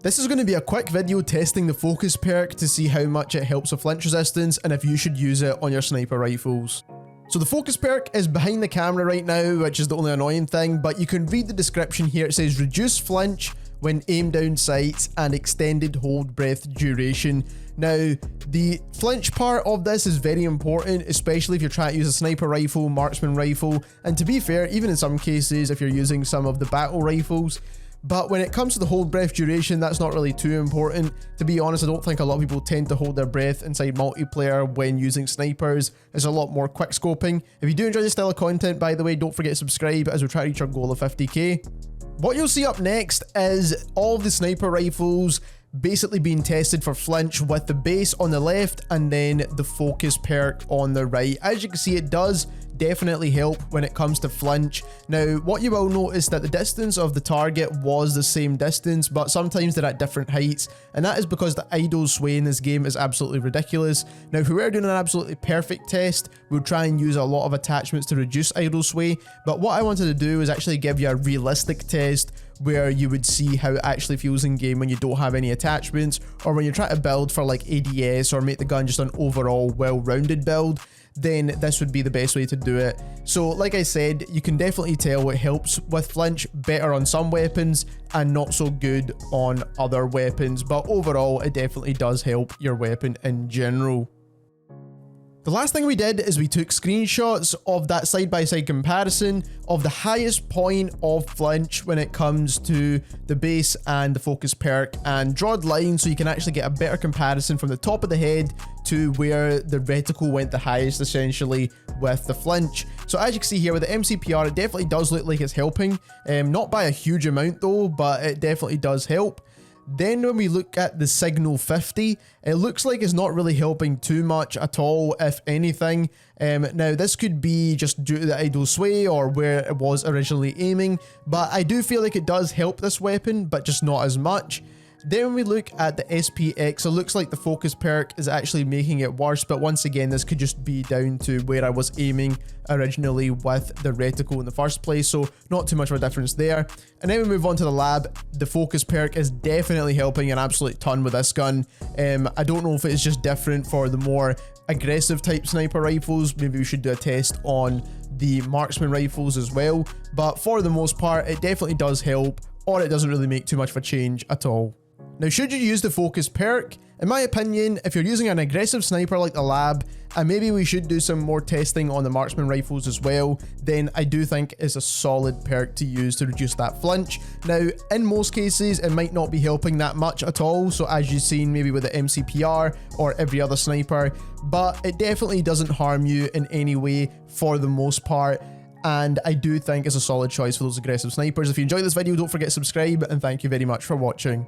This is going to be a quick video testing the focus perk to see how much it helps with flinch resistance and if you should use it on your sniper rifles. So the focus perk is behind the camera right now, which is the only annoying thing, but you can read the description here. It says reduce flinch when aimed down sights and extended hold breath duration. Now, the flinch part of this is very important, especially if you're trying to use a sniper rifle, marksman rifle, and to be fair, even in some cases, if you're using some of the battle rifles. But when it comes to the hold breath duration, that's not really too important. To be honest, I don't think a lot of people tend to hold their breath inside multiplayer when using snipers. There's a lot more quick scoping. If you do enjoy this style of content, by the way, don't forget to subscribe as we try to reach our goal of 50k. What you'll see up next is all of the sniper rifles basically being tested for flinch with the base on the left and then the focus perk on the right. As you can see, it does definitely help when it comes to flinch. Now, what you will notice that the distance of the target was the same distance, but sometimes they're at different heights, and that is because the idle sway in this game is absolutely ridiculous. Now, if we were doing an absolutely perfect test, we'll try and use a lot of attachments to reduce idle sway, but what I wanted to do is actually give you a realistic test where you would see how it actually feels in game when you don't have any attachments, or when you're trying to build for like ADS or make the gun just an overall well-rounded build. Then this would be the best way to do it. So like I said, you can definitely tell it helps with flinch better on some weapons and not so good on other weapons, but overall it definitely does help your weapon in general. The last thing we did is we took screenshots of that side-by-side comparison of the highest point of flinch when it comes to the base and the focus perk, and drawed lines so you can actually get a better comparison from the top of the head to where the reticle went the highest, essentially, with the flinch. So as you can see here with the MCPR, it definitely does look like it's helping. Not by a huge amount though, but it definitely does help. Then when we look at the Signal 50, it looks like it's not really helping too much at all, if anything. Now this could be just due to the idle sway or where it was originally aiming, but I do feel like it does help this weapon, but just not as much. Then when we look at the SPX, it looks like the focus perk is actually making it worse, but once again, this could just be down to where I was aiming originally with the reticle in the first place, so not too much of a difference there. And then we move on to the lab. The focus perk is definitely helping an absolute ton with this gun. I don't know if it's just different for the more aggressive type sniper rifles. Maybe we should do a test on the marksman rifles as well, but for the most part, it definitely does help, or it doesn't really make too much of a change at all. Now, should you use the focus perk? In my opinion, if you're using an aggressive sniper like the lab, and maybe we should do some more testing on the marksman rifles as well, then I do think it's a solid perk to use to reduce that flinch. Now, in most cases, it might not be helping that much at all, so as you've seen maybe with the MCPR or every other sniper, but it definitely doesn't harm you in any way for the most part. And I do think it's a solid choice for those aggressive snipers. If you enjoyed this video, don't forget to subscribe, and thank you very much for watching.